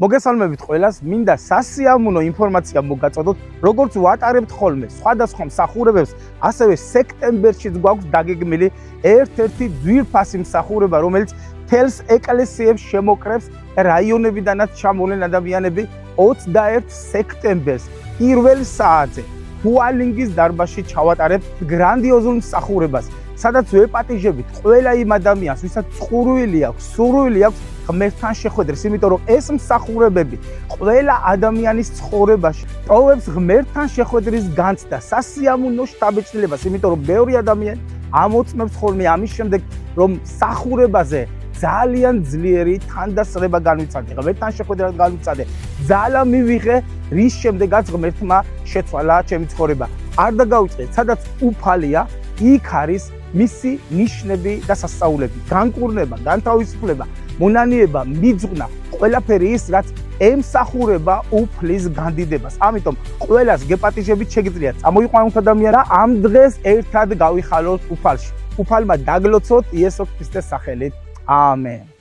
მოგესალმებით ყველას, მინდა სასიამოვნო ინფორმაცია მოგაწოდოთ, როგორც ვატარებთ ხოლმე სხვადასხვა მსახურებებს, ასევე სექტემბერშიც გვაქვს დაგეგმილი ერთ-ერთი ძვირფასი მსახურება, რომელიც თელს ეკლესიებს შემოკრებს რაიონებიდანაც ჩამოვლენ ადამიანები 21 სექტემბერს პირველ საათზე ჰუალინგის დარბაზში ჩავატარებთ გრანდიოზულ მსახურებას, სადაც ვეპატიჟებით ყველა იმ ადამიანს, ვისაც სურვილი აქვს ღმერთთან შეხვედრის, იმიტომ რომ ეს მსახურებები ყველა ადამიანის ცხოვრებაში ტოვებს ღმერთთან შეხვედრის განცდა, სასიამოვნო შთაბეჭდილებას, იმიტომ რომ ბევრი ადამიანი ამოწმებს ხოლმე ამის შემდეგ, რომ მსახურებაზე ძალიან ძლიერი თანდასწრება განვიცადე, ღმერთთან შეხვედრა განვიცადე, ძალა მივიღე, რის შემდეგაც ღმერთმა შეცვალა ჩემი ცხოვრება. არ დაგავიწყეთ, სადაც უფალია, იქ არის მისი ნიშნები და სასწაულები, განკურნება, განთავისუფლება, მონანიება, მიძღვნა, ყველაფერი ის, რაც ემსახურება უფლის განდიდებას. ამიტომ ყველას გეპატიჟებით შეგიძლიათ წამოიყვანოთ ადამიანი და ამ დღეს ერთად გავიხალოთ უფალში. უფალმა დაგლოცოთ იესო ქრისტეს სახელით. Amen.